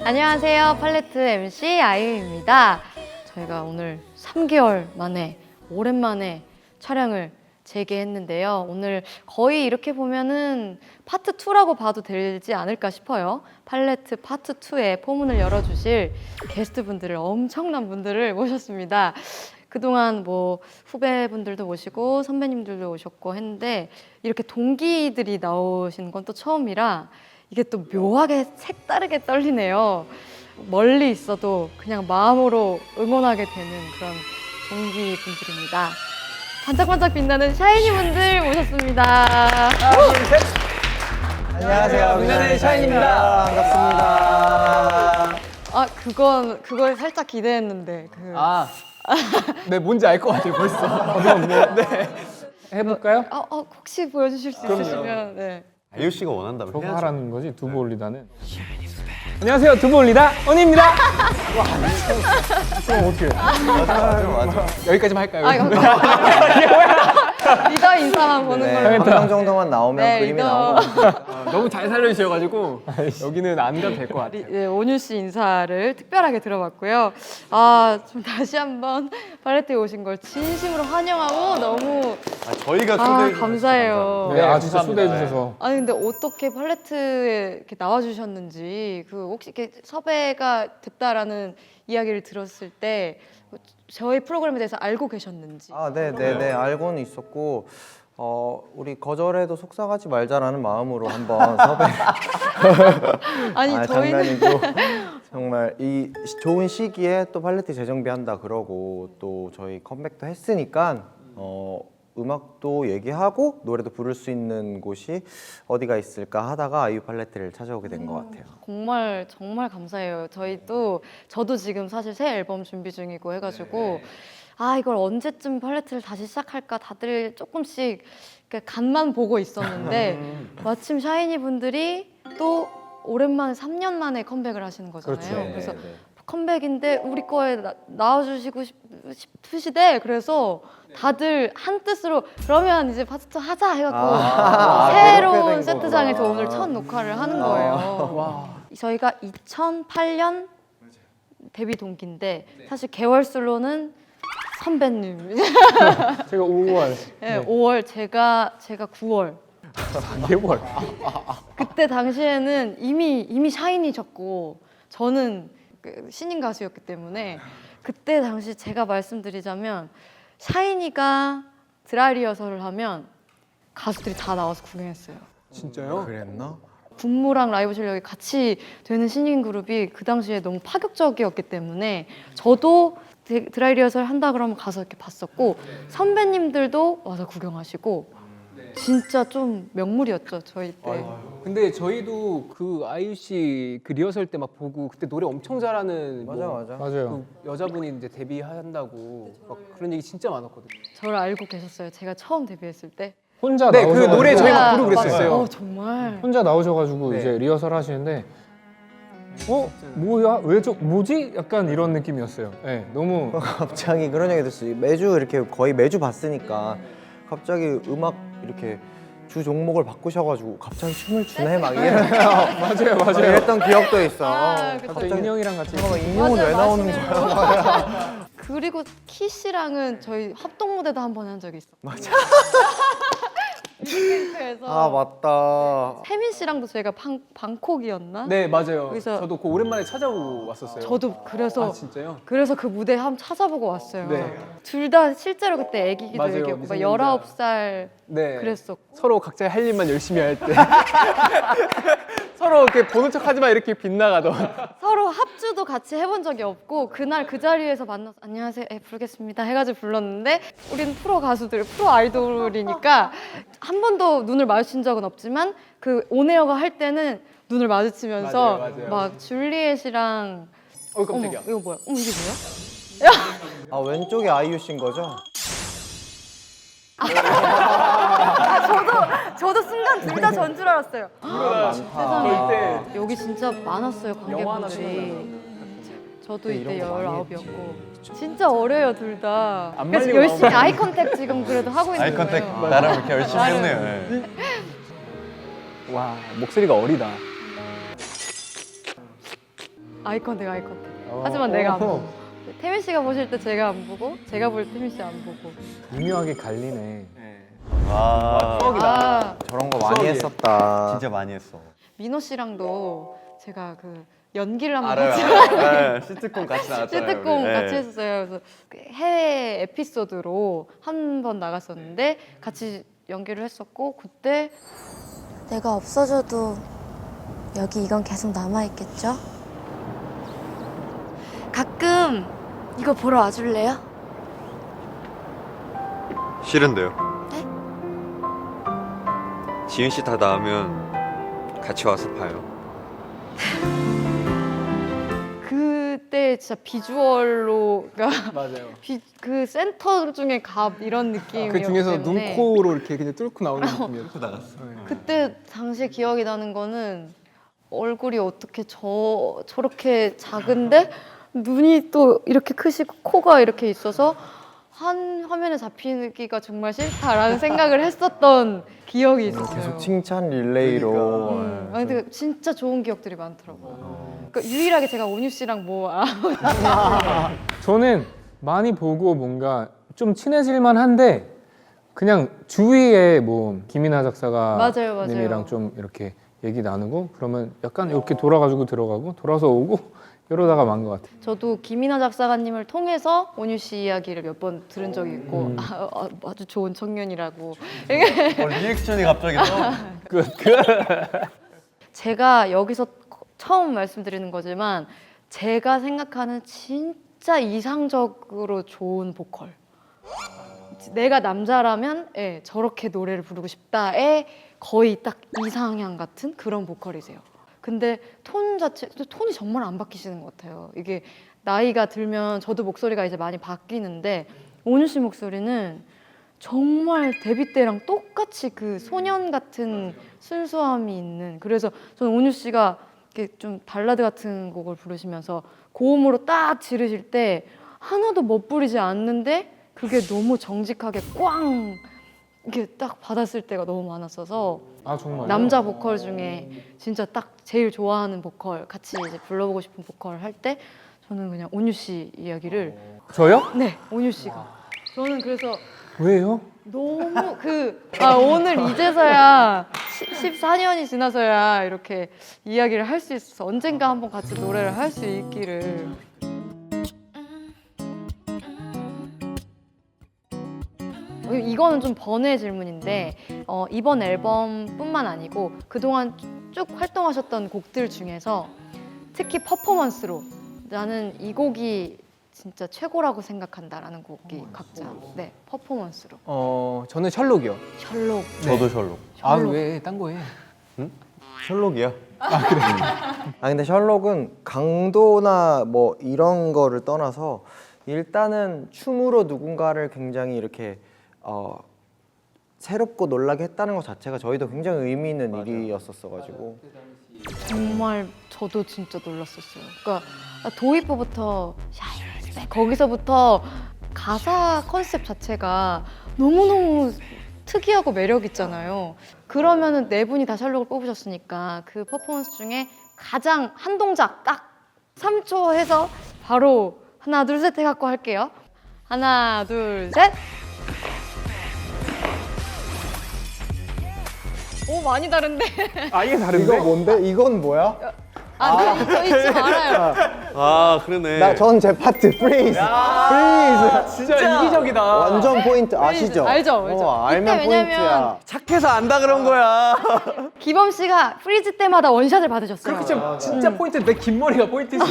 안녕하세요. 팔레트 MC 아이유입니다. 저희가 오늘 3개월 만에 오랜만에 촬영을 재개했는데요. 오늘 거의 이렇게 보면은 파트 2라고 봐도 되지 않을까 싶어요. 팔레트 파트 2의 포문을 열어주실 게스트분들을, 엄청난 분들을 모셨습니다. 그동안 뭐 후배분들도 모시고 선배님들도 오셨고 했는데 이렇게 동기들이 나오시는 건 또 처음이라 이게 또 묘하게 색다르게 떨리네요. 멀리 있어도 그냥 마음으로 응원하게 되는 그런 동기분들입니다. 반짝반짝 빛나는 샤이니 분들 모셨습니다. 하나, 둘, 셋. 안녕하세요. 빛나는 샤이니입니다. 반갑습니다. 그걸 살짝 기대했는데. 네, 뭔지 알 것 같아요, 벌써. 네. 해볼까요? 혹시 보여주실 수 있으시면. 네. 아이유 씨가 원한다면 저거 해야죠. 하라는 거지, 두부 올리다는. 안녕하세요, 두부 올리다 언니입니다. 그럼 어떻게? 맞아. 여기까지만 할까요? 리더 인사만 보는 걸로. 네. 한 명 정도만 나오면 네, 그림이 리더. 나온 것 같아요. 너무 잘 살려주셔가지고 여기는 안 가도 될 것 같아요. 네, 온유 씨 인사를 특별하게 들어봤고요. 좀 다시 한번 팔레트에 오신 걸 진심으로 환영하고 너무 저희가 초대해 주셔서 감사해요. 네, 네, 진짜 감사합니다. 초대해 주셔서. 아니 근데 어떻게 팔레트에 이렇게 나와주셨는지, 그 혹시 이렇게 섭외가 됐다라는 이야기를 들었을 때 저희 프로그램에 대해서 알고 계셨는지. 네네네, 알고는 있었고 우리 거절해도 속상하지 말자라는 마음으로 한번 섭외를. 아니 저희는 장난이고 정말 이 좋은 시기에 또 팔레트 재정비한다 그러고 또 저희 컴백도 했으니까 음악도 얘기하고 노래도 부를 수 있는 곳이 어디가 있을까 하다가 아이유 팔레트를 찾아오게 된 것 같아요. 정말 감사해요. 저도 지금 사실 새 앨범 준비 중이고 해가지고 이걸 언제쯤 팔레트를 다시 시작할까 다들 조금씩 간만 보고 있었는데 마침 샤이니 분들이 또 오랜만에 3년 만에 컴백을 하시는 거잖아요. 그렇죠. 그래서 컴백인데 우리 거에 나와주시고 싶으시대. 그래서 다들 한 뜻으로 그러면 이제 파트 2 하자 해갖고 그렇게 새로운 된 세트장에서 거구나. 오늘 첫 녹화를 하는 거예요. 와. 저희가 2008년 데뷔 동기인데 사실 개월수로는 선배님. 제가 5월. 네, 5월, 제가 9월. 4개월. 그때 당시에는 이미 샤이니셨고 저는 신인 가수였기 때문에 그때 당시 제가 말씀드리자면 샤이니가 드라이 리허설을 하면 가수들이 다 나와서 구경했어요. 진짜요? 그랬나? 군무랑 라이브 실력이 같이 되는 신인 그룹이 그 당시에 너무 파격적이었기 때문에 저도 드라이 리허설 한다 그러면 가서 이렇게 봤었고 선배님들도 와서 구경하시고 진짜 좀 명물이었죠 저희 때. 근데 저희도 그 아이유 씨 그 리허설 때 막 보고 그때 노래 엄청 잘하는 맞아. 맞아요. 그 여자분이 이제 데뷔한다고 막 그런 얘기 진짜 많았거든요. 저를 알고 계셨어요. 제가 처음 데뷔했을 때. 혼자 네, 그 나오셔가지고. 노래 저희 막 부르고 맞아요. 그랬었어요. 정말. 혼자 나오셔가지고 네. 이제 리허설 하시는데 뭐야? 뭐지? 약간 이런 느낌이었어요. 네, 너무 갑자기 그런 얘기 됐어요. 매주 이렇게 거의 매주 봤으니까 갑자기 음악 이렇게 주 종목을 바꾸셔가지고 갑자기 춤을 추네 막 이런 맞아요. 이랬던 기억도 있어. 그쵸. 갑자기 인형이랑 같이 잠깐만 인형은 왜 나오는 거야? 그리고 키 씨랑은 저희 합동 무대도 한 번 한 적이 있어. 맞아. 뮤직뱅크에서 맞다. 혜민 씨랑도 저희가 방콕이었나? 네, 맞아요. 그래서- 저도 그 오랜만에 찾아보고 왔었어요. 저도 그래서 진짜요? 그 무대 한번 찾아보고 왔어요. 네. 둘 다 실제로 그때 애기기도 맞아요, 애기였고 막 미성년자. 19살 네. 그랬었고 서로 각자의 할 일만 열심히 할 때 서로 이렇게 보는 척하지만 이렇게 빗나가던. 서로 합주도 같이 해본 적이 없고 그날 그 자리에서 만나서 안녕하세요, 부르겠습니다 해가지고 불렀는데 우리는 프로 가수들, 프로 아이돌이니까 한 번도 눈을 마주친 적은 없지만 그 온에어가 할 때는 눈을 마주치면서 맞아요. 막 줄리엣이랑 깜짝이야. 이거 뭐야? 이게 뭐야? 왼쪽이 아이유 씨인 거죠? 저도 순간 둘 다 전 줄 알았어요. 세상에. 이때 여기 진짜 많았어요 영화 하나 관객분들이. 저도 네, 이때 이런 거 많이 19이었고 진짜 어려요 둘 다. 안 그래서 말리고 열심히 나오면 아이 컨택 지금 그래도 하고 있는 아이 컨택 거예요. 나름 이렇게 열심히 했네요. 예. 와 목소리가 어리다. 아이 컨택, 아이 컨택. 하지만 내가 안 보고. 태민 씨가 보실 때 제가 안 보고, 제가 볼 때 태민 씨 안 보고. 미묘하게 갈리네. 와, 아, 저런 거 많이 추억이에요. 했었다. 진짜 많이 했어. 민호 씨랑도 제가 그 연기를 한번 알아요. 같이 알아요. 네, 시트콤 같이 나왔잖아요. 시트콤 우리. 같이 네. 했었어요. 그래서 그 해외 에피소드로 한 번 나갔었는데 같이 연기를 했었고 그때 내가 없어져도 여기 이건 계속 남아있겠죠? 가끔 이거 보러 와줄래요? 싫은데요. 네? 지은 씨 다 나으면 같이 와서 봐요. 그때 진짜 비주얼로가 맞아요. 그 센터 중에 갑 이런 느낌이었기 그 중에서 때문에 눈코로 이렇게 그냥 뚫고 나오는 느낌이었어. 그때 당시에 기억이 나는 거는 얼굴이 어떻게 저렇게 작은데 눈이 또 이렇게 크시고 코가 이렇게 있어서 한 화면에 잡히기가 정말 싫다라는 생각을 했었던 기억이 있었어요. 계속 칭찬 릴레이로. 아, 근데 진짜 좋은 기억들이 많더라고요. 그러니까 유일하게 제가 온유 씨랑 뭐 저는 많이 보고 뭔가 좀 친해질만 한데 그냥 주위에 뭐 김이나 작사가 맞아요, 맞아요. 님이랑 좀 이렇게 얘기 나누고 그러면 약간 이렇게 돌아가지고 들어가고 돌아서 오고 이러다가 만 것 같아요. 저도 김이나 작사가님을 통해서 온유 씨 이야기를 몇 번 들은 적이 있고 아주 좋은 청년이라고 리액션이 갑자기 또. 제가 여기서 처음 말씀드리는 거지만 제가 생각하는 진짜 이상적으로 좋은 보컬. 내가 남자라면 예, 저렇게 노래를 부르고 싶다에 거의 딱 이상향 같은 그런 보컬이세요. 근데 톤이 정말 안 바뀌시는 것 같아요. 이게 나이가 들면 저도 목소리가 이제 많이 바뀌는데 온유 씨 목소리는 정말 데뷔 때랑 똑같이 그 소년 같은 순수함이 있는. 그래서 저는 온유 씨가 이렇게 좀 발라드 같은 곡을 부르시면서 고음으로 딱 지르실 때 하나도 멋부리지 않는데 그게 너무 정직하게 꽝 이렇게 딱 받았을 때가 너무 많았어서 아 정말. 남자 보컬 중에 진짜 딱 제일 좋아하는 보컬 같이 이제 불러보고 싶은 보컬 할 때 저는 그냥 온유 씨 이야기를 저요? 네 온유 씨가 저는 그래서 왜요? 너무 오늘 이제서야 14년이 지나서야 이렇게 이야기를 할 수 있어서 언젠가 한번 같이 노래를 할 수 있기를. 이거는 좀 번외 질문인데 이번 앨범뿐만 아니고 그동안 쭉 활동하셨던 곡들 중에서 특히 퍼포먼스로 나는 이 곡이 진짜 최고라고 생각한다라는 곡이 각자 네 퍼포먼스로 저는 셜록이요. 셜록 저도 셜록. 아 왜? 딴 거 해. 셜록이야. 근데 셜록은 강도나 뭐 이런 거를 떠나서 일단은 춤으로 누군가를 굉장히 이렇게 새롭고 놀라게 했다는 것 자체가 저희도 굉장히 의미 있는 일이었었어가지고 정말 저도 진짜 놀랐었어요. 그러니까 도입부부터 거기서부터 가사 컨셉 자체가 너무너무 특이하고 매력 있잖아요. 그러면은 네 분이 다 셜록을 뽑으셨으니까 그 퍼포먼스 중에 가장 한 동작 딱 3초 해서 바로 하나 둘 셋 해갖고 할게요. 하나 둘 셋. 오 많이 다른데. 아예 다른데? 이거 뭔데? 이건 뭐야? 저 잊지 말아요. 아 그러네. 전 제 파트 프리즈. 프리즈. 진짜 이기적이다. 완전 포인트 아시죠? 알죠. 알면 이때 왜냐면 포인트야. 착해서 안다 그런 거야. 기범 씨가 프리즈 때마다 원샷을 받으셨어요. 그렇게 진짜 포인트. 내 긴 머리가 포인트였어.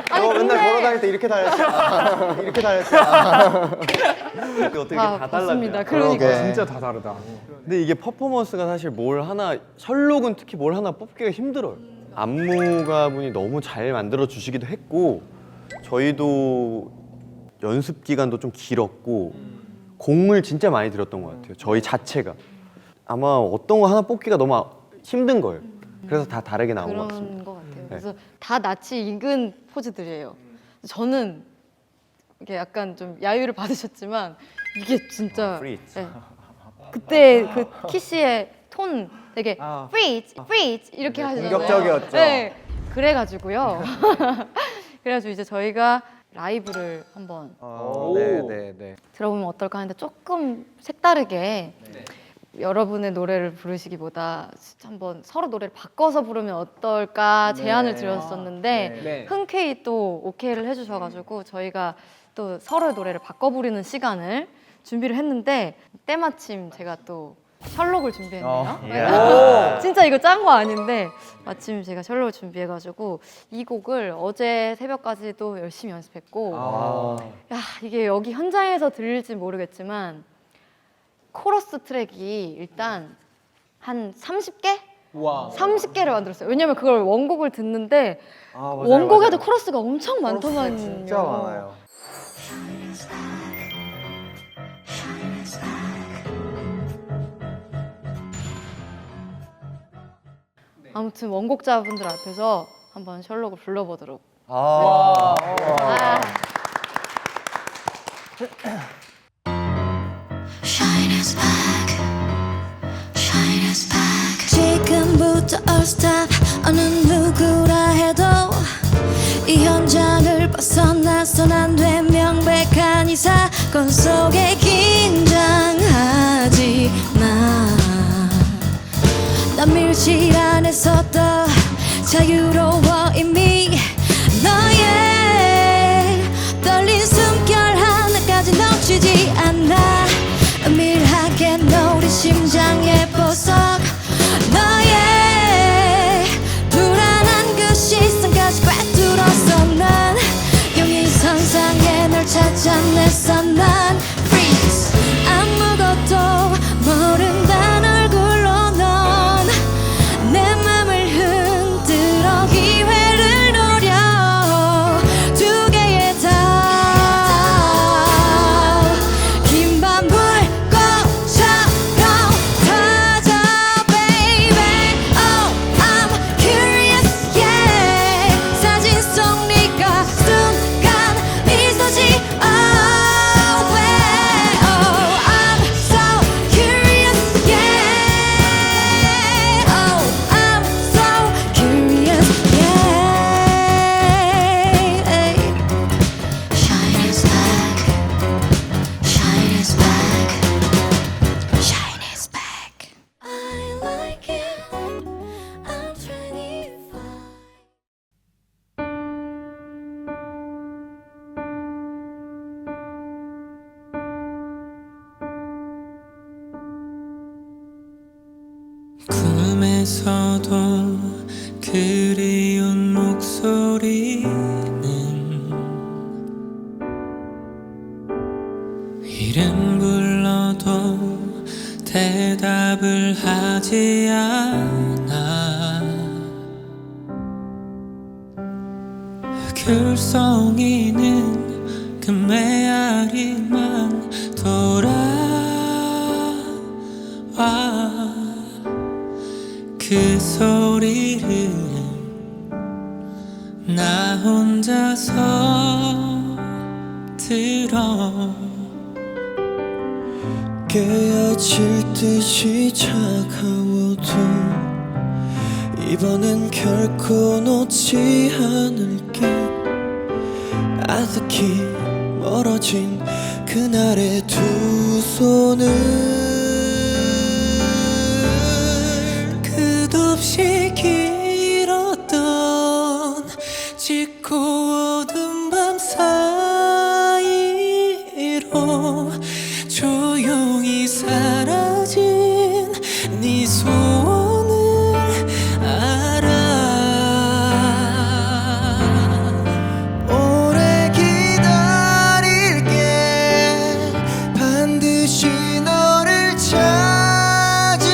아니 맨날 근데 걸어 다닐 때 이렇게 다녔어. 이렇게 다녔어. 어떻게 다 다 봤습니다. 달랐냐. 그러니까 그러게. 진짜 다 다르다. 근데 이게 퍼포먼스가 사실 뭘 하나 셜록은 특히 뭘 하나 뽑기가 힘들어요. 안무가분이 너무 잘 만들어 주시기도 했고 저희도 연습 기간도 좀 길었고 공을 진짜 많이 들였던 것 같아요. 저희 자체가 아마 어떤 거 하나 뽑기가 너무 힘든 거예요. 그래서 다 다르게 나온 것 같습니다. 그런 것 같아요. 그래서 다 낯이 익은 포즈들이에요. 저는 이게 약간 좀 야유를 받으셨지만 이게 진짜 프리즈. 네. 그때 그 키씨의 톤 되게 freeze 이렇게 하시잖아요. 공격적이었죠. 네, 그래가지고요. 그래가지고 이제 저희가 라이브를 한번 네네네. 들어보면 어떨까 하는데 조금 색다르게 여러분의 노래를 부르시기보다 한번 서로 노래를 바꿔서 부르면 어떨까 제안을 드렸었는데 네. 흔쾌히 또 오케이를 해주셔가지고 저희가 또 서로의 노래를 바꿔 부르는 시간을 준비를 했는데 때마침 제가 또 셜록을 준비했네요. 진짜 이거 짠 거 아닌데 마침 제가 셜록을 준비해가지고 이 곡을 어제 새벽까지도 열심히 연습했고 야 이게 여기 현장에서 들릴지 모르겠지만 코러스 트랙이 일단 한 30개? 와. 30개를 만들었어요. 왜냐면 그걸 원곡을 듣는데 맞아요, 원곡에도 맞아요. 코러스가 엄청 많더만요. 진짜 많아요. 아무튼 원곡자분들 앞에서 한번 셜록을 불러보도록. 아. Shine is back. Shine is back. 지금부터 all stop. 어느 누구라 해도 이 현장을 벗어나선 안 돼. 명백한 이 사건 속에 긴장하지 마. 난 밀실 안에서도 자유로워 이미. 너의 떨린 숨결 하나까지 놓치지 않아. 은밀하게 노린 심장의 보석. 너의 불안한 그 시선까지 꿰뚫어서 난 용의 선상에 널 찾아냈어. 난 freeze. 아무것도 모른단 얼굴로 넌 내 맘을 흔들어 기회를 노려. 두 개의 달 긴 밤 불꽃처럼 타자 baby. Oh I'm curious yeah. 사진 속 네가 순간 미소지. Oh wait. Oh I'm so curious yeah. Oh I'm so curious yeah. Shine is back. Shine is back. Shine is back. I like it. I'm 25. 꿈에서도 그리운 목소리는 이름 불러도 대답을 하지 않아. 글썽이는 그 메아리만 돌아와. 그 소리를 나 혼자서 들어. 깨어질 듯이 차가워도 이번엔 결코 놓지 않을게. 아득히 멀어진 그날의 두 손을 끝없이 길었던 짙고 어두운 밤 사이로 조용히 사라진 네 소원을 알아. 오래 기다릴게. 반드시 너를 찾을게.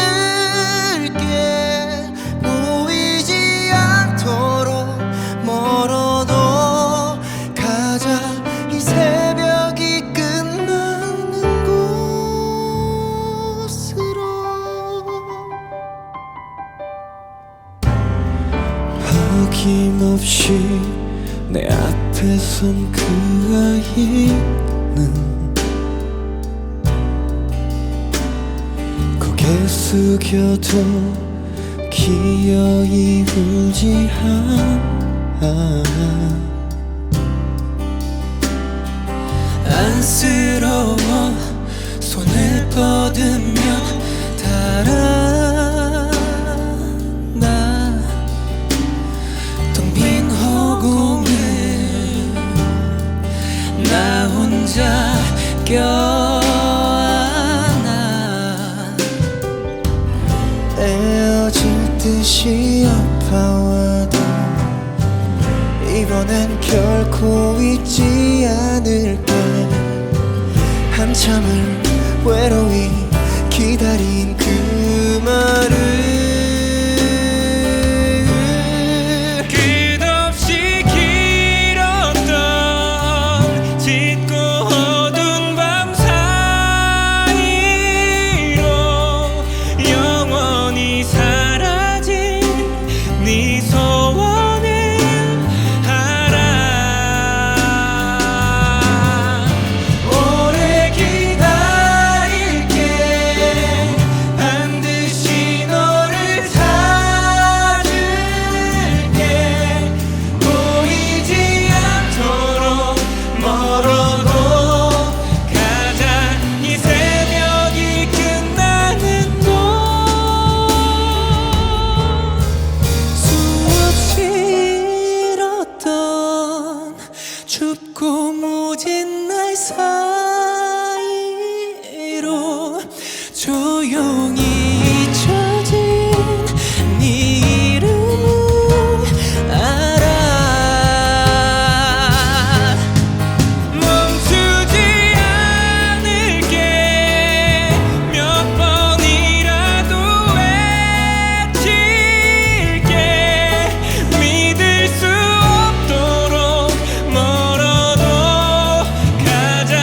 보이지 않도록 멀어도 가자. 이 새벽이 끝나는 곳으로. 어김없이 내 앞에 선 그 아이는 고개 숙여도 기어이 울지 않아 안쓰러워 손을 뻗으면 달아나 텅 빈 허공에 나 혼자 껴안아 에어질 듯이 아파와도 이번엔 결코 잊지 않을게 한참을 외로이 기다린 그 말을 끝없이 길었던 짙고 어두운 밤 사이로 영원히 사라진 네 소원을 알아 오래 기다릴게 반드시 너를 찾을게 보이지 않도록 멀어도 가자 이 새벽이 끝나는 곳 수없이 잃었던 춥고 무진 날 사이로 조용히 잊혀진 네 이름을 알아 멈추지 않을게 몇 번이라도 외칠게 믿을 수 없도록 멀어도 가자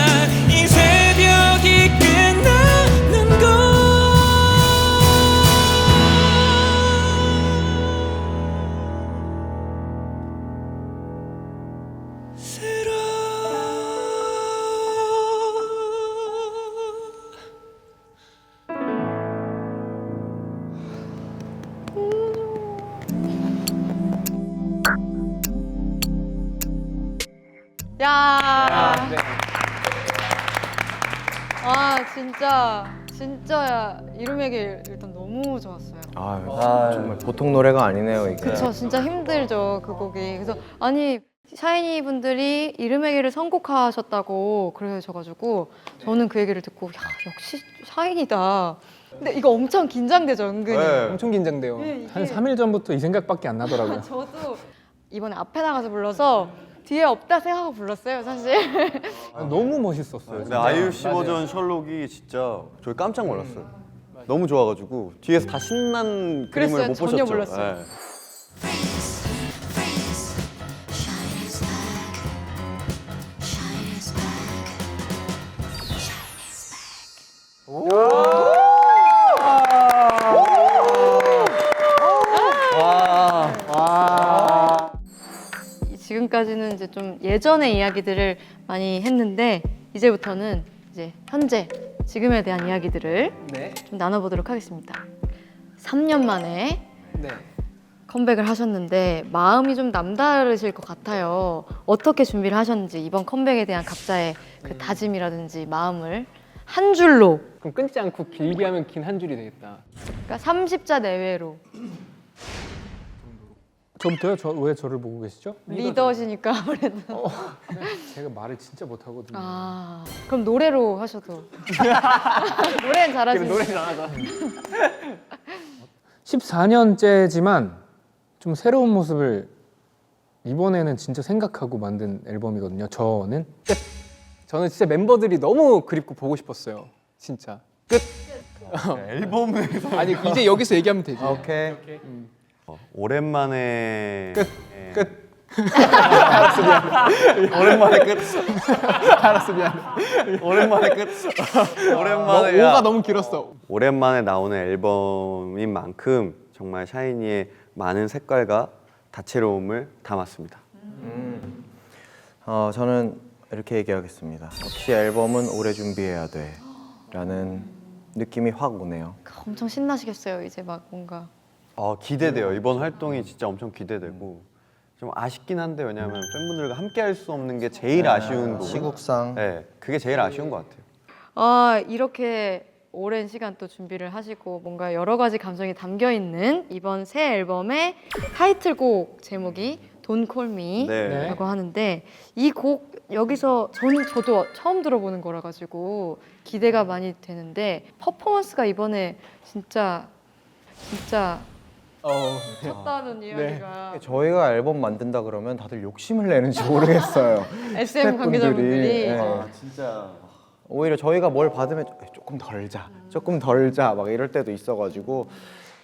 이 새벽이 끝나는 곳 야. 네. 와 진짜 이름에게 일단 너무 좋았어요. 정말 보통 노래가 아니네요 이게. 그쵸, 진짜 힘들죠 그 곡이. 그래서 아니 샤이니 분들이 이름에게를 선곡하셨다고 그러셔가지고 저는 그 얘기를 듣고 야 역시 샤이니다. 근데 이거 엄청 긴장되죠 은근히. 네. 엄청 긴장돼요. 한 3일 전부터 이 생각밖에 안 나더라고요. 저도 이번에 앞에 나가서 불러서 뒤에 없다 생각하고 불렀어요 사실. 너무 멋있었어요. 근데 아이유 씨 버전 셜록이 진짜 저희 깜짝 놀랐어요. 너무 좋아가지고 뒤에서 다 신난 그림을 그랬어요. 못 전혀 보셨죠? 몰랐어요. 네. 지금까지는 이제 좀 예전의 이야기들을 많이 했는데 이제부터는 이제 현재 지금에 대한 이야기들을 네. 좀 나눠보도록 하겠습니다. 3년 만에 네. 컴백을 하셨는데 마음이 좀 남다르실 것 같아요. 어떻게 준비를 하셨는지 이번 컴백에 대한 각자의 그 다짐이라든지 마음을 한 줄로, 그럼 끊지 않고 길게 하면 긴 한 줄이 되겠다. 그러니까 30자 내외로. 저부터요? 왜 저를 보고 계시죠? 리더시니까 아무래도. 제가 말을 진짜 못하거든요. 아, 그럼 노래로 하셔도. 노래는 잘하시는. 노래 잘하자. 14년째지만 좀 새로운 모습을 이번에는 진짜 생각하고 만든 앨범이거든요. 저는 저는 진짜 멤버들이 너무 그립고 보고 싶었어요. 진짜. 끝. 앨범을 아니 이제 여기서 얘기하면 되지. 오케이. 오랜만에 끝. 오랜만에 끝. 알았어 미안. 오랜만에 끝. 오랜만에 오가 너무 길었어. 오랜만에 나오는 앨범인 만큼 정말 샤이니의 많은 색깔과 다채로움을 담았습니다. 저는 이렇게 얘기하겠습니다. 역시 앨범은 오래 준비해야 돼라는 느낌이 확 오네요. 엄청 신나시겠어요. 이제 막 뭔가 기대돼요. 이번 활동이 진짜 엄청 기대되고 좀 아쉽긴 한데 왜냐하면 팬분들과 함께 할 수 없는 게 제일 아쉬운 부분. 시국상. 네, 그게 제일 아쉬운 것 같아요. 이렇게 오랜 시간 또 준비를 하시고 뭔가 여러 가지 감정이 담겨 있는 이번 새 앨범의 타이틀곡 제목이 Don't Call Me라고 하는데 이 곡 여기서 저도 처음 들어보는 거라 가지고 기대가 많이 되는데 퍼포먼스가 이번에 진짜 쳤다는 이야기가 저희가 앨범 만든다 그러면 다들 욕심을 내는지 모르겠어요. SM 관계자분들이 네. 진짜 오히려 저희가 뭘 받으면 조금 덜 자 막 이럴 때도 있어가지고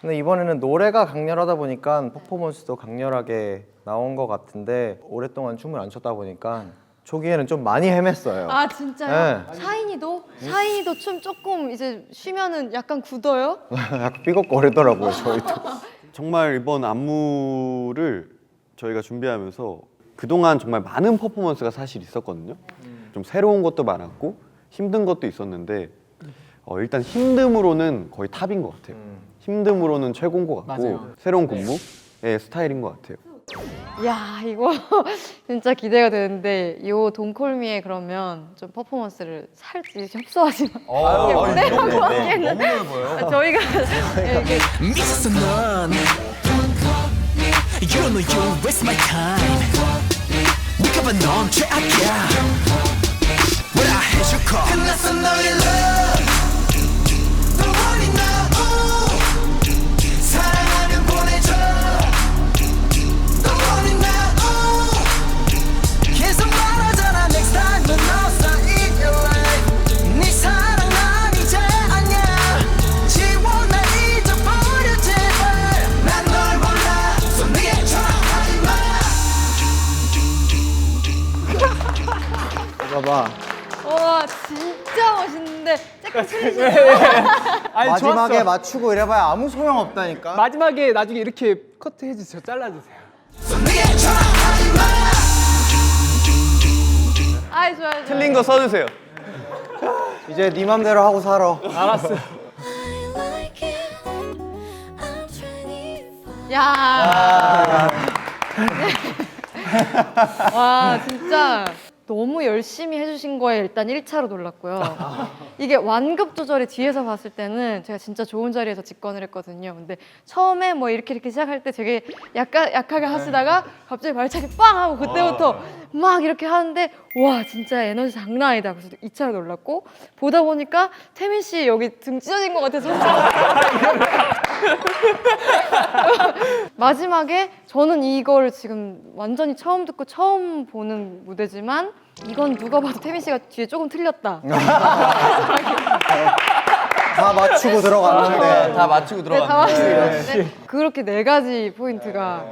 근데 이번에는 노래가 강렬하다 보니까 퍼포먼스도 강렬하게 나온 것 같은데 오랫동안 춤을 안 췄다 보니까 초기에는 좀 많이 헤맸어요. 아 진짜요? 네. 샤이니도 춤 조금 이제 쉬면은 약간 굳어요? 약간 삐걱거리더라고요 저희도. 정말 이번 안무를 저희가 준비하면서 그동안 정말 많은 퍼포먼스가 사실 있었거든요. 좀 새로운 것도 많았고 힘든 것도 있었는데 일단 힘듦으로는 거의 탑인 것 같아요. 힘듦으로는 최고인 것 같고 맞아요. 새로운 군무의 스타일인 것 같아요. 야 이거 진짜 기대가 되는데 이 돈콜미에 그러면 좀 퍼포먼스를 살짝 협소하지만 무대라고 하기에는 너무 넓어요. 저희가 이렇게 미쳤어 넌 You know you waste my time 네가 봐 넌 최악이야 What I 해줄까 끝났어 너의 love Don't worry now 사랑하면 보내줘 Don't worry now 계속 말하잖아 Next time 넌 outside your life 네 사랑 난 이제 아니야 지워 날 잊어버려 제발 난 널 몰라 손 내게 전화하지 마 봐봐. 와 진짜 멋있는데 조금 틀리시네요. 마지막에 맞추고 이래봐야 아무 소용 없다니까. 마지막에 나중에 이렇게 커트 해주세요. 잘라주세요. 손 내게 전화하지 마 아이 좋아요. 틀린 거 써주세요. 이제 네 맘대로 하고 살아. 알았어. I like it. I'm 25. 야. 와 진짜 너무 열심히 해주신 거에 일단 1차로 놀랐고요. 이게 완급 조절이 뒤에서 봤을 때는 제가 진짜 좋은 자리에서 직관을 했거든요. 근데 처음에 뭐 이렇게 시작할 때 되게 약하게 하시다가 갑자기 발차기 빵 하고 그때부터 막 이렇게 하는데 와 진짜 에너지 장난 아니다. 그래서 2차로 놀랐고 보다 보니까 태민 씨 여기 등 찢어진 것 같아서 마지막에 저는 이거를 지금 완전히 처음 듣고 처음 보는 무대지만 이건 누가 봐도 태민 씨가 뒤에 조금 틀렸다. 다 맞추고 들어갔는데. 다 맞추고 네, 다 맞추는데 그렇게 4가지 포인트가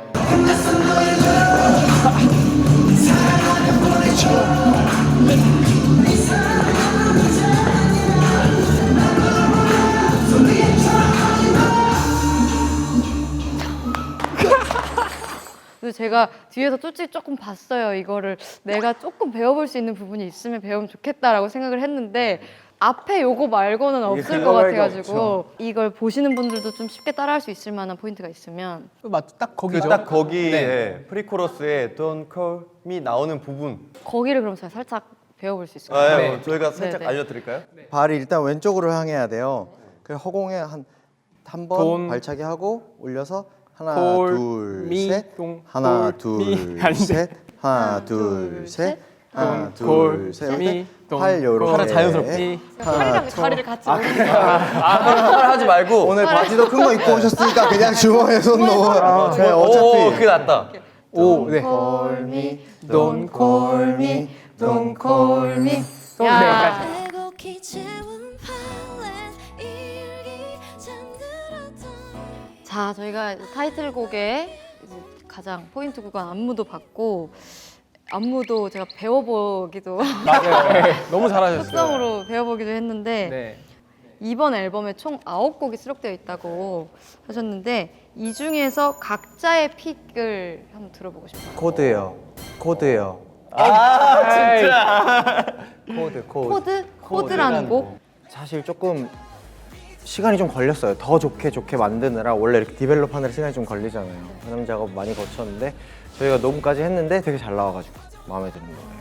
그래서 제가 뒤에서 솔직히 조금 봤어요. 이거를 내가 조금 배워볼 수 있는 부분이 있으면 배우면 좋겠다라고 생각을 했는데 앞에 요거 말고는 없을 것 같아가지고 이걸 보시는 분들도 좀 쉽게 따라할 수 있을 만한 포인트가 있으면 딱 거기죠. 딱 거기에 네. 프리코러스에 Don't Call Me 나오는 부분. 거기를 그럼 제가 살짝 배워볼 수 있을 것 같아요. 네. 저희가 살짝 네. 알려드릴까요? 발이 일단 왼쪽으로 향해야 돼요. 그 허공에 한 번 돈. 발차기 하고 올려서 하나 콜, 둘 미, 셋 동, 하나 콜, 미. 둘 아닌데. 셋 하나 둘 셋 하나 콜, 둘 미, 셋 동, 팔 요렇게 팔을 자연스럽게. 팔이랑 다리를 같이 올리는 하지 말고. 오늘 바지도 큰 거 입고 오셨으니까 그냥 주머니에 손 넣어. 네, 오, 어차피 그게 낫다. 오, 네. Call me, Don't call me, don't call me. 야. 빼곡히 채운 팔레트 일기 잠들었던 자, 저희가 타이틀곡에 이제 가장 포인트 구간 안무도 받고 안무도 제가 배워보기도 맞아요. 네. 너무 잘하셨어요. 합성으로 배워보기도 했는데 네. 이번 앨범에 총 9곡이 수록되어 있다고 하셨는데 이 중에서 각자의 픽을 한번 들어보고 싶어요. 코드요. 진짜. 코드. 코드라는 곡? 사실 조금 시간이 좀 걸렸어요. 더 좋게 만드느라 원래 이렇게 디벨롭 하느라 시간이 좀 걸리잖아요. 반음 작업 많이 거쳤는데 저희가 녹음까지 했는데 되게 잘 나와가지고 마음에 드는 거예요.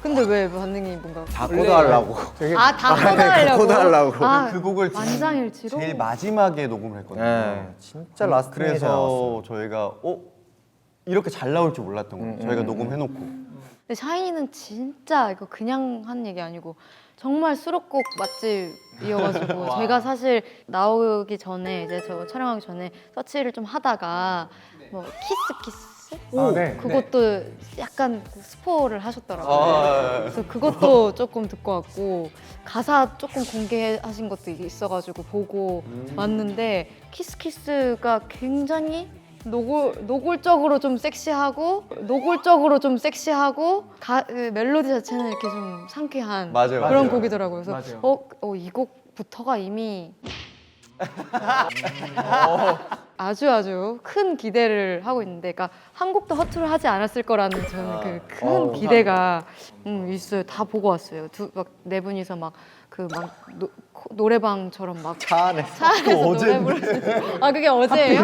근데 왜 반응이 뭔가 다 코드하려고. 다 코드하려고? 코드하려고. 아, 그 곡을 만장일치로? 제일 마지막에 녹음을 했거든요. 네, 진짜 라스트 미니트에 나왔어요. 그래서 저희가 이렇게 잘 나올 줄 몰랐던 거예요. 저희가 녹음해놓고. 근데 샤이니는 진짜 이거 그냥 한 얘기 아니고 정말 수록곡 맛집이어가지고 제가 사실 나오기 전에 이제 저 촬영하기 전에 서치를 좀 하다가 뭐 키스 네. 그것도 약간 스포를 하셨더라고요. 그래서 그것도 조금 듣고 왔고 가사 조금 공개하신 것도 있어가지고 보고 왔는데 키스가 굉장히 노골적으로 좀 섹시하고 그 멜로디 자체는 이렇게 좀 상쾌한 맞아요, 그런 맞아요. 곡이더라고요. 그래서 이 곡부터가 이미 아주 큰 기대를 하고 있는데, 그러니까 한 곡도 허투루 하지 않았을 거라는 저는 그 큰 기대가 있어요. 다 보고 왔어요. 네 분이서 노래방처럼 막 차 안에서. 노래 부르시는. 아 그게 어제예요?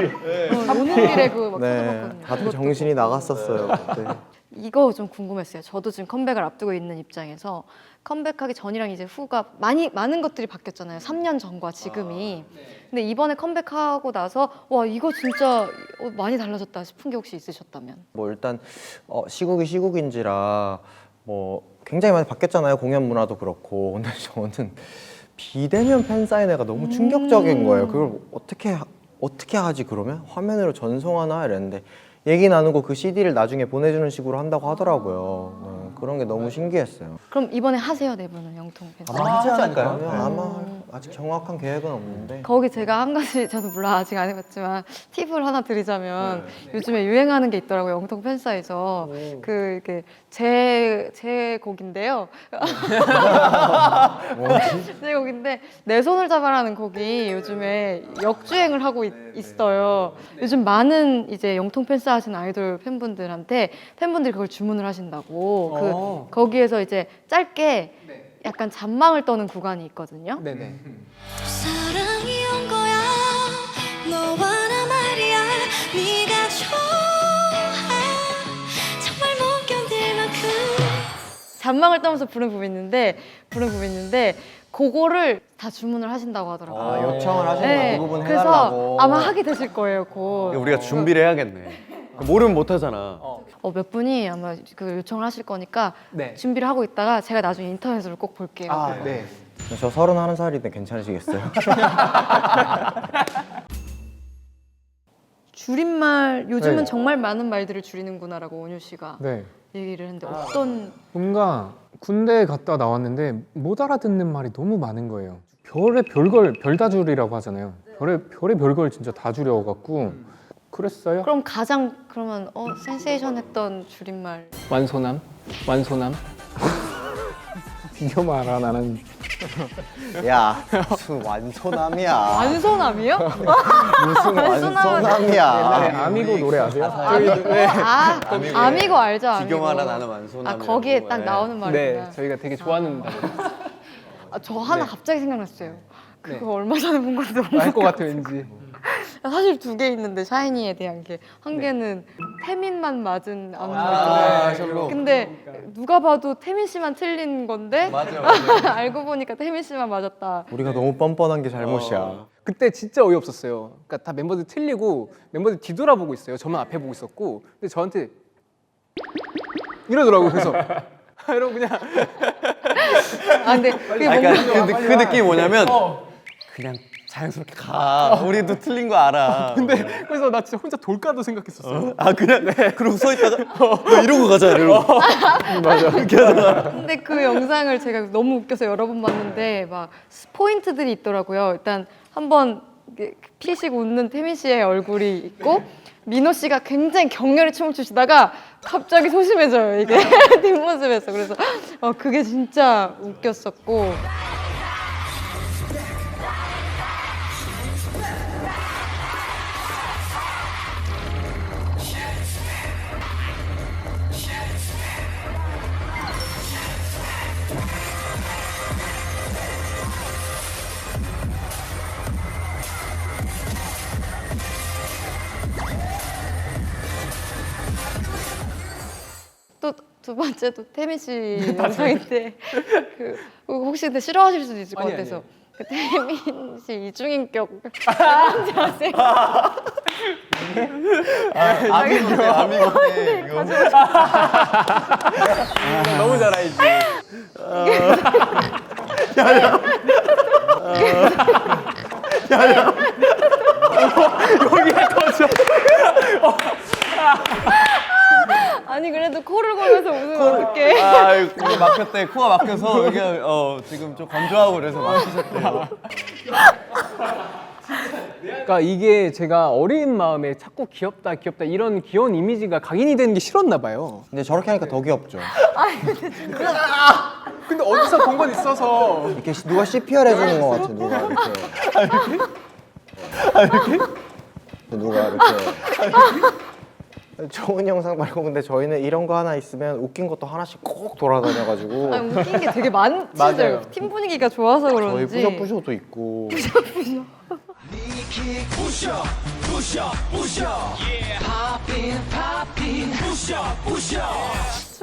오는 길에 그거 막 네, 터져봤거든요. 다들 그것도 정신이 나갔었어요. 그때. 이거 좀 궁금했어요. 저도 지금 컴백을 앞두고 있는 입장에서 컴백하기 전이랑 이제 후가 많은 것들이 바뀌었잖아요. 3년 전과 지금이. 근데 이번에 컴백하고 나서 와 이거 진짜 많이 달라졌다 싶은 게 혹시 있으셨다면? 뭐 일단 시국이 시국인지라 뭐 굉장히 많이 바뀌었잖아요. 공연 문화도 그렇고. 근데 저는 비대면 팬 사인회가 너무 충격적인 거예요. 그걸 어떻게 하지 그러면? 화면으로 전송하나 이랬는데 얘기 나누고 그 CD를 나중에 보내주는 식으로 한다고 하더라고요. 네, 그런 게 너무 신기했어요. 그럼 이번에 하세요, 네 분은 영통 팬. 아마 하지 않을까요? 아마 아직 정확한 계획은 없는데. 거기 제가 한 가지 저도 물론 아직 안 해봤지만 팁을 하나 드리자면 요즘에 유행하는 게 있더라고요. 영통 팬사에서 이렇게 제 곡인데요. 제 곡인데 내 손을 잡아라는 곡이 요즘에 역주행을 하고 있어요. 요즘 많은 이제 영통 팬사 하시는 아이돌 팬분들한테 팬분들이 그걸 주문을 하신다고. 거기에서 이제 짧게 약간 잔망을 떠는 구간이 있거든요. 네네. 사랑이 온 거야 너와 나 말이야 네가 좋아 정말 못 견딜 만큼 잔망을 떠면서 부른 부분이 있는데 그거를 다 주문을 하신다고 하더라고요. 요청을 하신 네, 거야. 그 부분 그래서 해달라고. 아마 하게 되실 거예요. 곧. 우리가 준비를 해야겠네. 모르면 못하잖아. 몇 분이 아마 그 요청을 하실 거니까 네. 준비를 하고 있다가 제가 나중에 인터넷으로 꼭 볼게요. 네. 저 31살인데 괜찮으시겠어요? 줄임말 요즘은 네. 정말 많은 말들을 줄이는구나라고 원효 씨가 네. 얘기를 했는데 어떤 뭔가 군대에 갔다 나왔는데 못 알아듣는 말이 너무 많은 거예요. 별의 별걸 별다줄이라고 하잖아요. 별의 별걸 진짜 다 줄여갖고 그랬어요? 그럼 그러면 센세이션했던 줄임말 완소남. 비교 마라 나는. 야, 무슨 완소남이야. 완소남이요? 무슨 완소남이야. 옛날에 아미고 노래 아세요? 아미고 알죠? 아미고. 비교마라 나는 완소남이라고. 거기에 딱 나오는 말이구나. 네, 저희가 되게 좋아하는 단어. 저 하나 갑자기 생각났어요. 그거 얼마 전에 본 건데 너무 알 것 같아 왠지. 사실 2개 있는데 샤이니에 대한 게 한 개는 태민만 맞은 안무 아, 있잖아요. 근데 누가 봐도 태민 씨만 틀린 건데 맞아. 알고 보니까 태민 씨만 맞았다. 우리가 너무 뻔뻔한 게 잘못이야. 그때 진짜 어이없었어요. 그러니까 다 멤버들 틀리고 멤버들 뒤돌아보고 있어요. 저만 앞에 보고 있었고, 근데 저한테 이러더라고요. 그래서 이러고 그냥 근데 그게 뭔가 그러니까 그 느낌이 뭐냐면 그냥 자연스럽게 가. 우리도 틀린 거 알아. 근데 그래서 나 진짜 혼자 돌까도 생각했었어요. 그냥 그러고 서 있다가 너 이러고 가자 이러고. 맞아. 이렇게 하다가. 근데 그 영상을 제가 너무 웃겨서 여러 번 봤는데 막 포인트들이 있더라고요. 일단 한번 피식 웃는 태민 씨의 얼굴이 있고 민호 씨가 굉장히 격렬히 춤을 추시다가 갑자기 소심해져요. 이게 뒷모습에서. 그래서 그게 진짜 웃겼었고. 두 번째도 태민 씨 영상인데 그 혹시 근데 싫어하실 수도 있을 것 아니, 같아서 아니. 그 태민 씨 이중인격 뭔지 아세요? 아미건데 이거. 너무 잘 알지. 여기에 터져. 아니 그래도 코를 골면서 웃으면 어떡해. 아, 코가 막혔대. 코가 막혀서 여기 지금 좀 건조하고 그래서 막히셨대요. 그러니까 이게 제가 어린 마음에 자꾸 귀엽다 이런 귀여운 이미지가 각인이 되는 게 싫었나 봐요. 근데 저렇게 하니까 더 귀엽죠. 근데 어디서 본 건 있어서 이렇게 누가 CPR 해주는 것 같아. 누가 이렇게. 누가 이렇게. 좋은 영상 말고 근데 저희는 이런 거 하나 있으면 웃긴 것도 하나씩 꼭 돌아다녀가지고 아니, 웃긴 게 되게 맞아요. 많죠. 팀 분위기가 좋아서 저희 그런지. 뿌셔뿌셔도 있고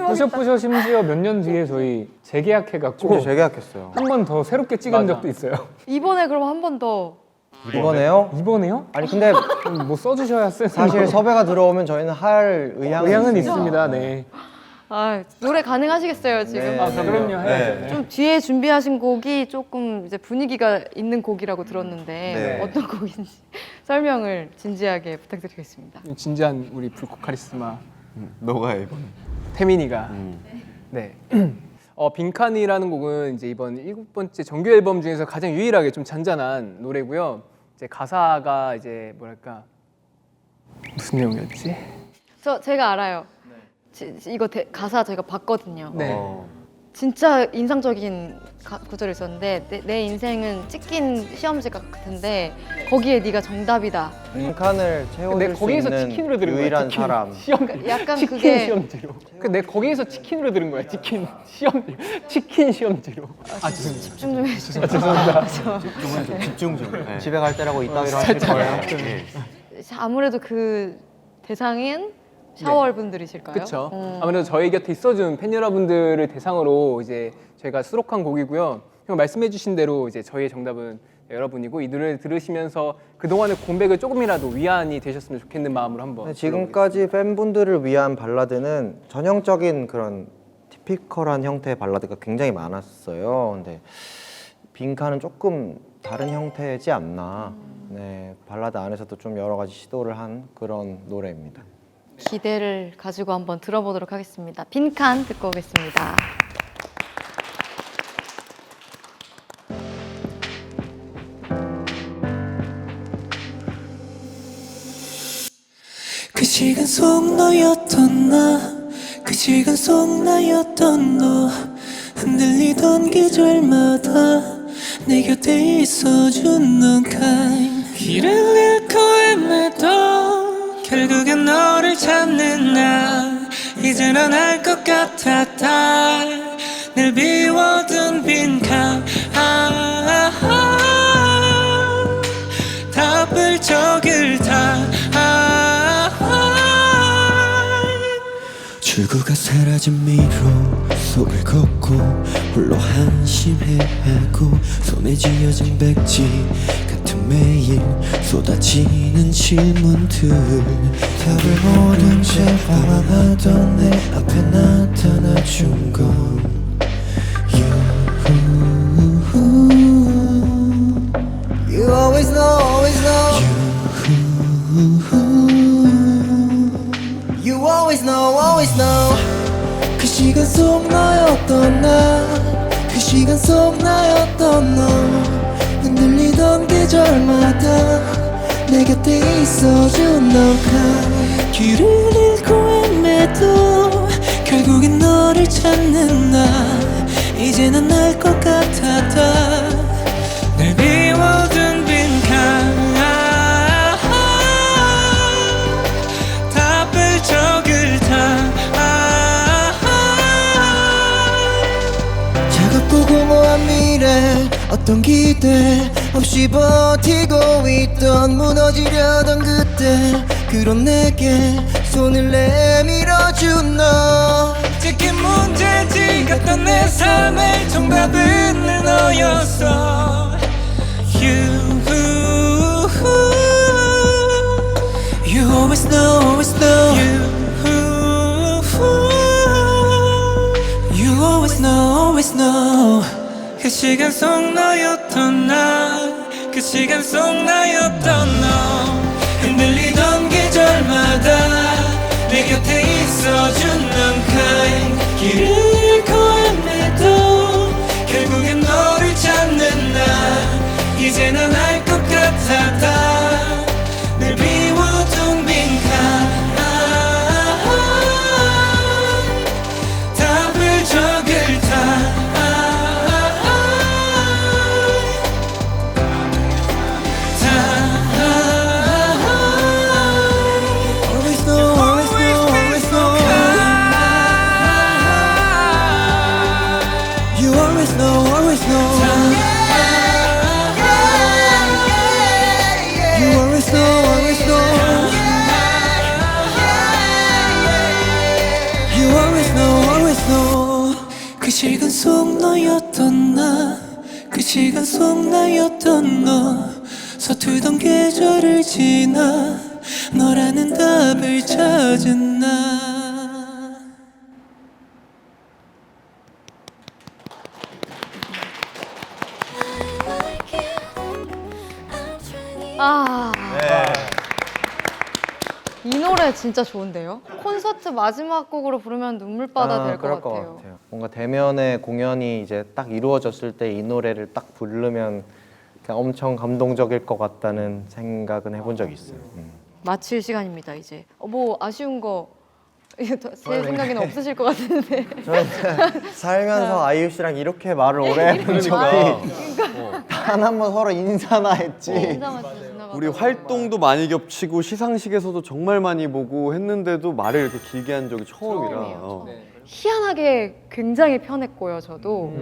뿌셔뿌셔 심지어 몇 년 뒤에 저희 재계약해갖고 심지어 재계약했어요. 한 번 더 새롭게 찍은 맞아. 적도 있어요. 이번에 그럼 한 번 더. 이번에요? 이번에요? 아니 근데 뭐 써주셔야 쓰는 사실 거. 섭외가 들어오면 저희는 할 의향은 있습니다. 네. 아 노래 가능하시겠어요 지금? 네. 아 그럼요. 해야죠. 네. 좀 뒤에 준비하신 곡이 조금 이제 분위기가 있는 곡이라고 들었는데 네. 어떤 곡인지 설명을 진지하게 부탁드리겠습니다. 진지한 우리 불꽃 카리스마 너가 해 이번. 태민이가 네. 빈칸이라는 곡은 이제 이번 7번째 정규 앨범 중에서 가장 유일하게 좀 잔잔한 노래고요. 이제 가사가 이제 뭐랄까 무슨 내용이었지? 제가 알아요. 이거 가사 제가 봤거든요. 네. 진짜 인상적인 구절이 있었는데 내 인생은 찍힌 시험지 같은데 거기에 네가 정답이다. 빈칸을 근데 채워줄 수 거기에서 있는 치킨으로 들은 거야. 유일한 치킨. 사람. 시험 약간 치킨 그게 시험지로. 근데 거기에서 치킨으로 들은 거야. 치킨 시험지. 치킨 시험지로. 아 죄송합니다. 집중 좀 해주세요. 집중 좀. 네. 집에 갈 때라고 이따위로 하실 거예요? 아무래도 그 대상인 샤월 분들이실까요? 그렇죠. 아무래도 저희 곁에 있어준 팬 여러분들을 대상으로 이제 저희가 수록한 곡이고요. 형 말씀해주신 대로 이제 저희의 정답은 여러분이고 이 노래를 들으시면서 그 동안의 공백을 조금이라도 위안이 되셨으면 좋겠는 마음으로 한번. 지금까지 팬분들을 위한 발라드는 전형적인 그런 티피컬한 형태의 발라드가 굉장히 많았어요. 근데 빈칸은 조금 다른 형태이지 않나. 네, 발라드 안에서도 좀 여러 가지 시도를 한 그런 노래입니다. 기대를 가지고 한번 들어보도록 하겠습니다. 빈칸 듣고 오겠습니다. 그 시간 속 너였던 나 그 시간 속 나였던 너 흔들리던 계절마다 내 곁에 있어준 넌 길을 잃고 헤매도 결국엔 너를 찾는 나 이제 넌 알 것 같았다 늘 비워둔 빈칸 답을 적을 다 출구가 사라진 미로 속을 걷고 홀로 한심해하고 손에 쥐어진 백지 같은 매일 쏟아지는 질문들 답을 모른 채 방황하던 내 앞에 나타나준 건 You always know, always know You always know, always know 그 시간 속 나였던 나 그 시간 속 나였던 너 흔들리던 계절마다 내 곁에 있어준 너가 길을 잃고 헤매도 결국엔 너를 찾는 나 이제는 알 것 같았다 날 비워둔 빈칸 답을 적을 다 차갑고 공허한 미래 어떤 기대 없이 버티고 있던 무너지려던 그때 그런 내게 손을 내밀어준 너 이제 이게 문제지 같던 내 삶의 정답은 늘 너였어. You always know, always know. You always know, always know. 그 시간 속 너였던 나, 그 시간 속 나였던 너. 흔들리던 계절마다 내 곁에 있어준 넌 kind. 길을 잃고 헤매도 결국엔 너를 찾는 나. 이제 난 알 것 같아 다늘 비워둔 빈칸. 답을 적을 다. Always know, always know, always know. You always know, always know. You always know, always know. You always know, always know. 그 시간 속 너였던 나, 그 시간 속 나였던 너. 서투던 계절을 지나 너라는 답을 찾은 나. 아. 이 노래 진짜 좋은데요? 콘서트 마지막 곡으로 부르면 눈물바다 될 것 그럴 같아요. 것 같아요. 뭔가 대면의 공연이 이제 딱 이루어졌을 때 이 노래를 딱 부르면 그냥 엄청 감동적일 것 같다는 생각은 해본 적이 있어요. 마칠 시간입니다 이제. 뭐 아쉬운 거 제 생각에는 없으실 것 같은데. 저는 살면서 아이유 씨랑 이렇게 말을 오래 해본 적이 단 한 번 서로 인사나 했지. 인사만 진짜 지나가고. 우리 활동도 많이 겹치고 시상식에서도 정말 많이 보고 했는데도 말을 이렇게 길게 한 적이 처음이라. 처음이에요, 희한하게 굉장히 편했고요 저도.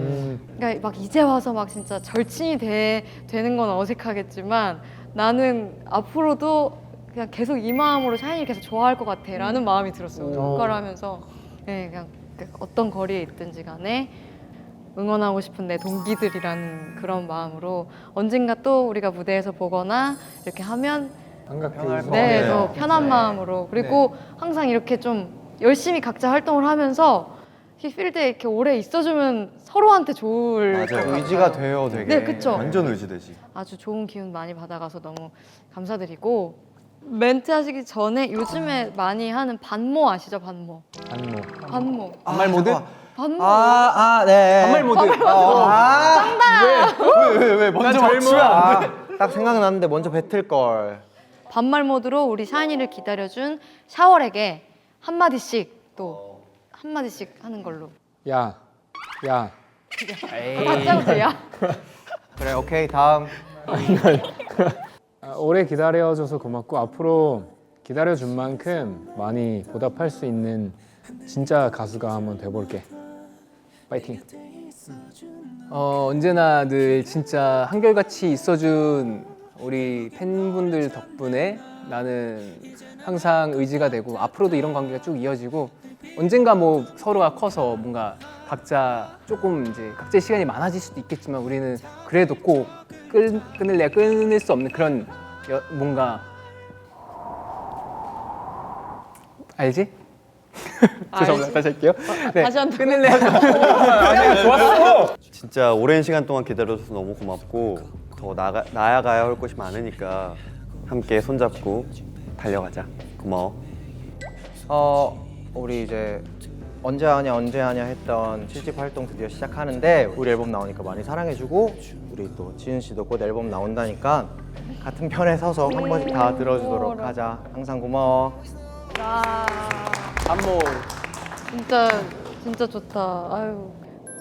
그러니까 막 이제 와서 막 진짜 절친이 되는 건 어색하겠지만 나는 앞으로도 그냥 계속 이 마음으로 샤이니를 계속 좋아할 것 같아 라는 마음이 들었어요. 녹화를 하면서. 네, 그냥 어떤 거리에 있든지 간에 응원하고 싶은 내 동기들이라는 그런 마음으로 언젠가 또 우리가 무대에서 보거나 이렇게 하면 반갑게 편할 웃어. 것 네, 같아요. 더 편한 마음으로. 그리고 항상 이렇게 좀 열심히 각자 활동을 하면서 이 필드에 이렇게 오래 있어주면 서로한테 좋을 것 맞아요. 같아요. 의지가 돼요, 되게. 네, 그쵸. 완전 의지되지. 아주 좋은 기운 많이 받아가서 너무 감사드리고. 멘트 하시기 전에 요즘에 많이 하는 반모 아시죠? 반모. 반모. 반말 모드? 반모. 네. 반말 모드. 왜 먼저 난 맞추면 안 돼? 딱 생각났는데 먼저 뱉을 걸. 반말 모드로 우리 샤이니를 기다려준 샤월에게 한마디씩 또 한마디씩 하는 걸로. 야. 같이 하고 돼요? 그래, 오케이, 다음. 오래 기다려줘서 고맙고 앞으로 기다려준 만큼 많이 보답할 수 있는 진짜 가수가 한번 돼볼게. 파이팅. 언제나 늘 진짜 한결같이 있어준 우리 팬분들 덕분에 나는 항상 의지가 되고 앞으로도 이런 관계가 쭉 이어지고 언젠가 뭐 서로가 커서 뭔가 각자 조금 이제 각자의 시간이 많아질 수도 있겠지만 우리는 그래도 꼭 끊을 수 없는 그런 뭔가 알지? 죄송합니다. 다시 할게요. 네. 다시 한다고? 끊을래. 아니야, 좋았어. 진짜 오랜 시간 동안 기다려줘서 너무 고맙고 더 나아가야 할 곳이 많으니까 함께 손잡고 달려가자. 고마워. 우리 이제 언제 하냐 했던 7집 활동 드디어 시작하는데 우리 앨범 나오니까 많이 사랑해주고 우리 또 지은 씨도 곧 앨범 나온다니까 같은 편에 서서 한 번씩 다 들어주도록 하자. 항상 고마워. 안모. 진짜 좋다. 아유.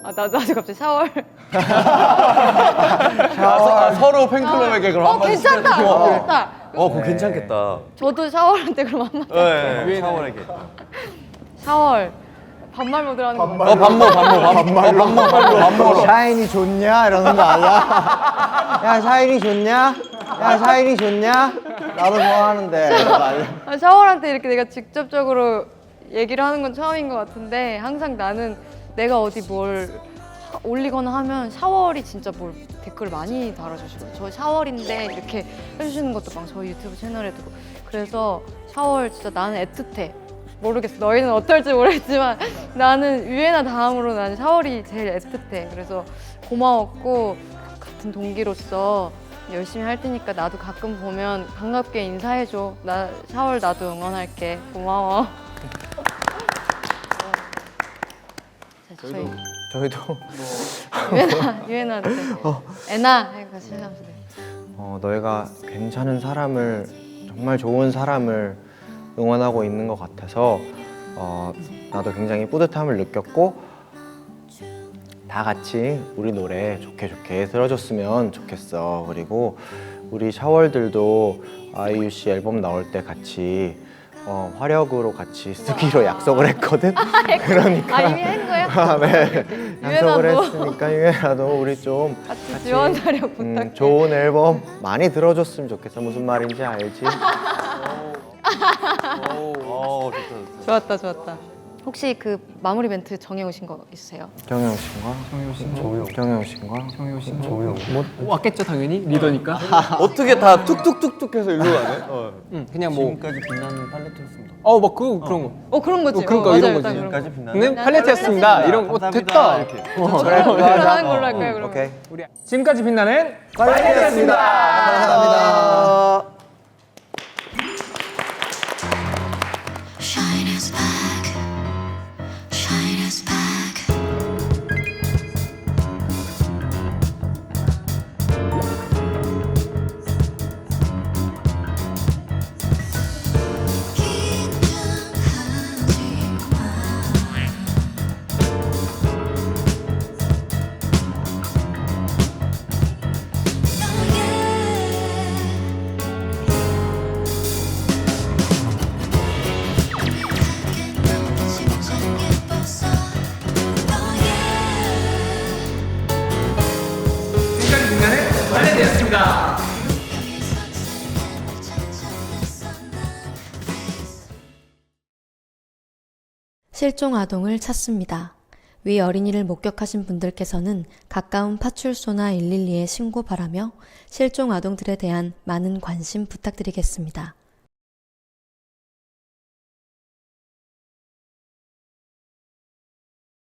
나도 갑자기 샤월. 서로 팬클럽에게 그럼 한마디. 괜찮다. 괜찮다. 그거 괜찮겠다. 저도 샤월한테 그럼 한마디. 네, 샤워에게. 샤월. 반말 모드로 하는 거. 반모. 샤이니 좋냐? 이러는 거 아니야? 야, 샤이니 좋냐? 야, 샤이니 좋냐? 나도 좋아하는데. 샤월한테 이렇게 내가 직접적으로 얘기를 하는 건 처음인 것 같은데 항상 나는 내가 어디 뭘 올리거나 하면 샤월이 진짜 뭘 댓글 많이 달아주시거든요. 저 샤월인데 이렇게 해주시는 것도 막 저희 유튜브 채널에도. 그래서 샤월 진짜 나는 애틋해. 모르겠어. 너희는 어떨지 모르겠지만 나는 유엔아 다음으로 나는 샤월이 제일 애틋해. 그래서 고마웠고 같은 동기로서 열심히 할 테니까 나도 가끔 보면 반갑게 인사해줘. 나 샤월 나도 응원할게. 고마워. 자, 저희도 유엔아한테 애나 같이 하면서 너희가 괜찮은 사람을 정말 좋은 사람을 응원하고 있는 것 같아서 나도 굉장히 뿌듯함을 느꼈고 다 같이 우리 노래 좋게 좋게 들어줬으면 좋겠어. 그리고 우리 샤월들도 아이유 씨 앨범 나올 때 같이 화력으로 같이 쓰기로 약속을 했거든. 그러니까 이미 한 거야? 네, 약속을 유엔아도. 했으니까 유엔아도 우리 좀 같이 지원하려 부탁해. 좋은 앨범 많이 들어줬으면 좋겠어. 무슨 말인지 알지? 좋았다, 좋았다. 혹시 그 마무리 멘트 정해오신 거 있으세요? 경영 씨인가? 경영 씨인가? 뭐 왔겠죠 당연히 리더니까. 어떻게 다 툭툭툭툭 해서 일로 가네? 그냥 뭐 지금까지 빛나는 팔레트였습니다. 뭐 그런 거. 그런 거지. 그러니까 이런 맞아요, 거지. 딱 그런 거. 지금까지 빛나는 는 팔레트였습니다. 이런 거 됐다. 이렇게. 그래, 그걸로 하는 걸로 할까요, 그러면? 오케이. 지금까지 빛나는 팔레트였습니다. 감사합니다. Shine is back. Shine is back. 긴장하지 실종 아동을 찾습니다. 위 어린이를 목격하신 분들께서는 가까운 파출소나 112에 신고 바라며 실종 아동들에 대한 많은 관심 부탁드리겠습니다.